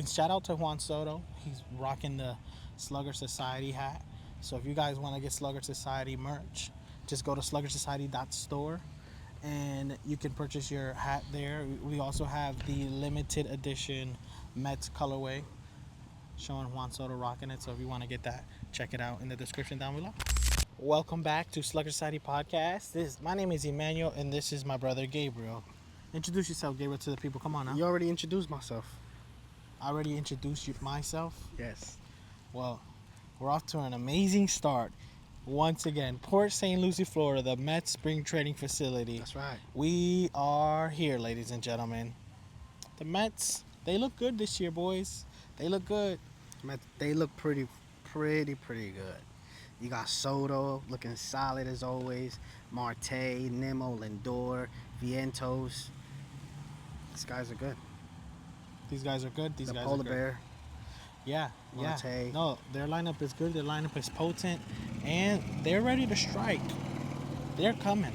And shout out to Juan Soto. He's rocking the Slugger Society hat. So if you guys want to get Slugger Society merch, just go to sluggersociety.store and you can purchase your hat there. We also have the limited edition Mets colorway showing Juan Soto rocking it. So if you want to get that, check it out in the description down below. Welcome back to Slugger Society Podcast. My name is Emmanuel, and this is my brother Gabriel. Introduce yourself, Gabriel, to the people. Come on now. You already introduced myself. I already introduced myself. Yes. Well, we're off to an amazing start. Once again, Port St. Lucie, Florida, the Mets spring training facility. That's right. We are here, ladies and gentlemen. The Mets, they look good this year, boys. They look good. They look pretty good. You got Soto looking solid as always. Marte, Nimmo, Lindor, Vientos. These guys are good. These guys are good. These the guys Polar are good. Bear. Yeah, Marte. yeah. No, their lineup is good. Their lineup is potent, and they're ready to strike. They're coming.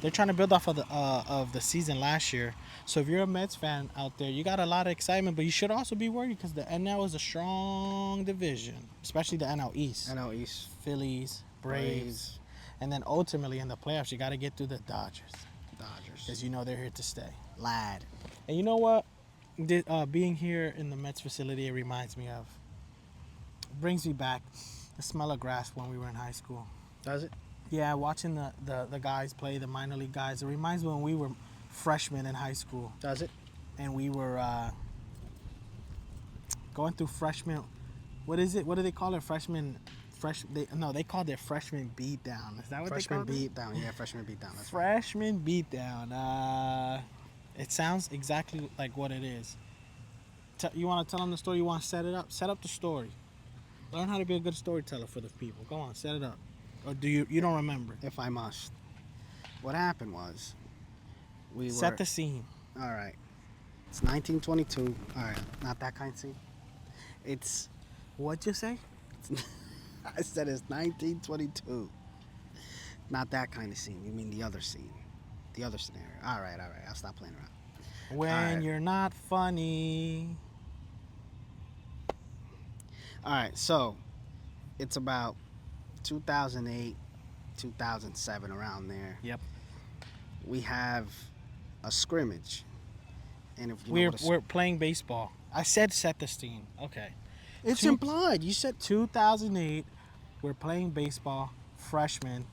They're trying to build off of the season last year. So if you're a Mets fan out there, you got a lot of excitement, but you should also be worried because the NL is a strong division, especially the NL East. NL East. Phillies, Braves, and then ultimately in the playoffs, you got to get through the Dodgers. Because you know they're here to stay. Lad. And you know what? Being here in the Mets facility, it reminds me of, brings me back the smell of grass when we were in high school. Does it? Yeah, watching the guys play, the minor league guys. It reminds me when we were freshmen in high school. Does it? And we were going through freshman. What is it? What do they call it? They called it freshman beatdown. Is that what they called it? Freshman beatdown. Yeah, freshman beatdown. That's freshman beatdown. It sounds exactly like what it is. You want to tell them the story? You want to set it up? Set up the story. Learn how to be a good storyteller for the people. Go on, set it up. Or do you don't remember? If I must. What happened was, set the scene. All right. It's 1922. All right, not that kind of scene. It's. What'd you say? I said it's 1922. Not that kind of scene. You mean the other scene. The other scenario. All right. I'll stop playing around. When you're not funny. All right, so it's about 2008, 2007, around there. Yep. We have a scrimmage. And if you we're playing baseball. I said set the scene. Okay. It's implied. You said 2008. We're playing baseball. Freshmen.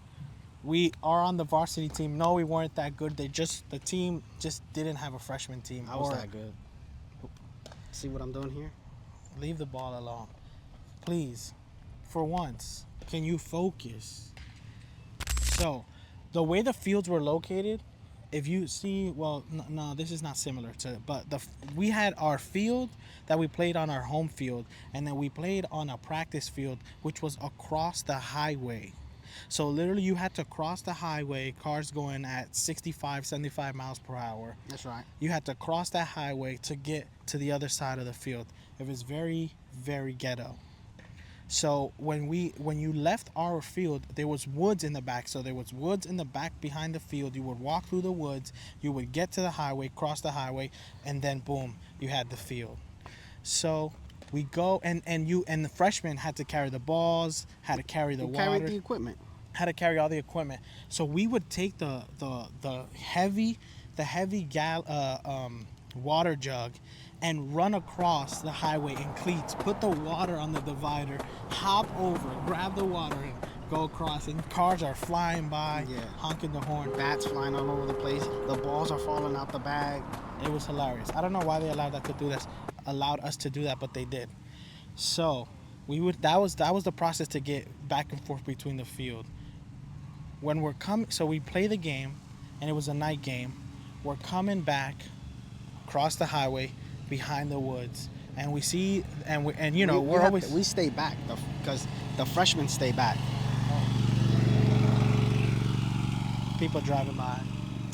We are on the varsity team. No, we weren't that good. The team just didn't have a freshman team. I was that good. See what I'm doing here? Leave the ball alone. Please. For once, can you focus? So, the way the fields were located, if you see, well, no, this is not similar to, but we had our field that we played on our home field, and then we played on a practice field, which was across the highway. So literally you had to cross the highway, cars going at 65, 75 miles per hour. That's right. You had to cross that highway to get to the other side of the field. It was very, very ghetto. So when you left our field, there was woods in the back. So there was woods in the back behind the field. You would walk through the woods, you would get to the highway, cross the highway, and then boom, you had the field. So we go and the freshmen had to carry the balls, had to carry the water. Carry the equipment. Had to carry all the equipment. So we would take the heavy water jug and run across the highway in cleats, put the water on the divider, hop over, grab the water, and go across. And cars are flying by, honking the horn. Bats flying all over the place. The balls are falling out the bag. It was hilarious. I don't know why they allowed us to do that, but they did. So that was the process to get back and forth between the field. When we're coming, so we play the game, and it was a night game. We're coming back across the highway behind the woods, and we see, we stay back because the freshmen stay back. People driving by.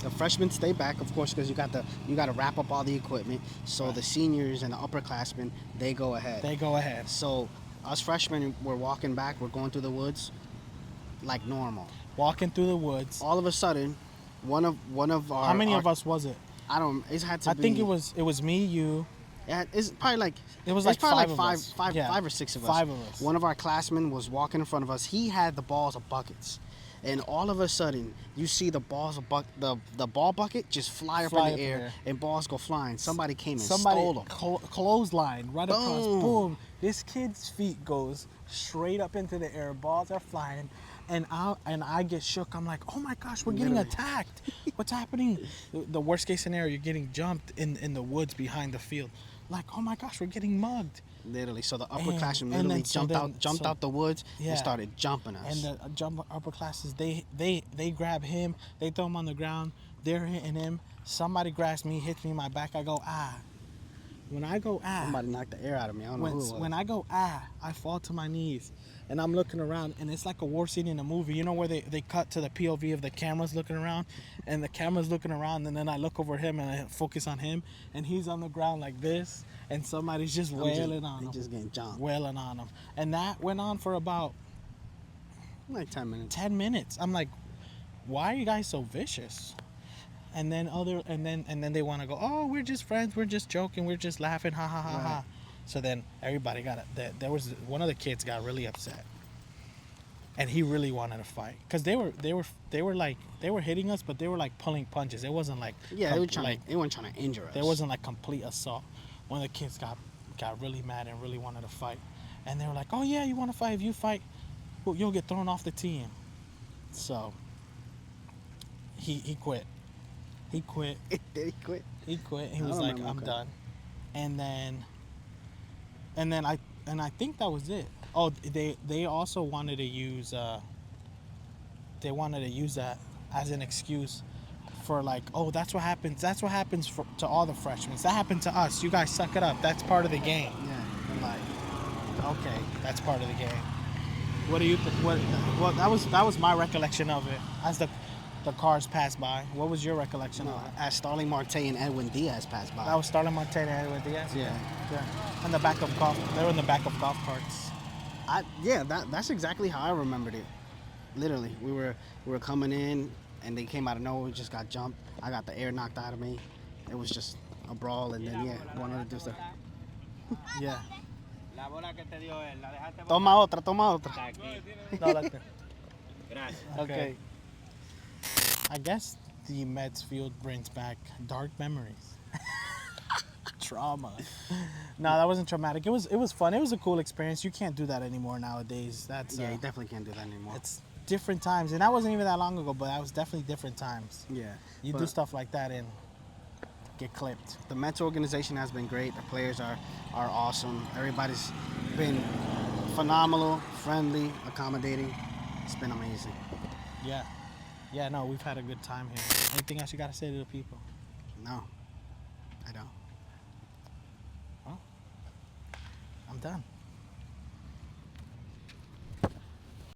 The freshmen stay back, of course, because you got to wrap up all the equipment. So the seniors and the upperclassmen, they go ahead. So us freshmen, we're walking back. We're going through the woods like normal. Walking through the woods. All of a sudden, one of our. How many of us was it? I don't. It had to be. I think it was me, you, Yeah, it's probably like It was it's like probably five of like us. five Yeah. or six of us. 5 of us. One of our classmen was walking in front of us. He had the balls of buckets, and all of a sudden you see the balls of the ball bucket just fly up in the air, and balls go flying. Somebody came and stole them. Clothesline right across. Boom. Boom. This kid's feet goes straight up into the air. Balls are flying, and I get shook. I'm like, oh my gosh, we're getting attacked. What's happening? The worst case scenario, you're getting jumped in the woods behind the field. Like, oh my gosh, we're getting mugged. Literally, so the upperclassmen literally jumped out the woods and started jumping us. And the upper classes, they grab him, they throw him on the ground, they're hitting him. Somebody grabs me, hits me in my back. I go ah. When I go ah, somebody knocked the air out of me. I don't know who it was. When I go ah, I fall to my knees, and I'm looking around, and it's like a war scene in a movie. You know where they cut to the POV of the cameras looking around, and the camera's looking around, and then I look over him and I focus on him, and he's on the ground like this, and somebody's just wailing on him. Just getting jumped. Wailing on him, and that went on for about like 10 minutes. 10 minutes. I'm like, why are you guys so vicious? And then they want to go, oh, we're just friends, we're just joking, we're just laughing, ha ha ha ha. So then everybody there was one of the kids got really upset, and he really wanted to fight because they were hitting us, but they were like pulling punches. It wasn't like they weren't trying to injure us. There wasn't like complete assault. One of the kids got really mad and really wanted to fight, and they were like, oh yeah, you want to fight? If you fight, well, you'll get thrown off the team. So he quit. He quit. He quit. He quit. He was like, I'm done. And then I think that was it. Oh, they also wanted to use that as an excuse for like, oh, that's what happens. That's what happens to all the freshmen. That happened to us. You guys suck it up. That's part of the game. Yeah. I'm like, okay, that's part of the game. What do you think? Well, that was my recollection of it as the cars passed by. What was your recollection of it? As Starling Marte and Edwin Diaz passed by. That was Starling Marte and Edwin Diaz? Yeah. On the back of they were in the back of golf carts. That's exactly how I remembered it. Literally, we were coming in, and they came out of nowhere. We just got jumped. I got the air knocked out of me. It was just a brawl, and then wanted to do stuff. Yeah. Toma otra. No, okay. I guess the Mets field brings back dark memories. Trauma. No, that wasn't traumatic. It was fun. It was a cool experience. You can't do that anymore nowadays. You definitely can't do that anymore. It's different times, and that wasn't even that long ago, but that was definitely different times. Yeah. You do stuff like that and get clipped. The Mets organization has been great. The players are awesome. Everybody's been phenomenal, friendly, accommodating. It's been amazing. Yeah. Yeah, no, we've had a good time here. Anything else you got to say to the people? No, I don't. Well, I'm done.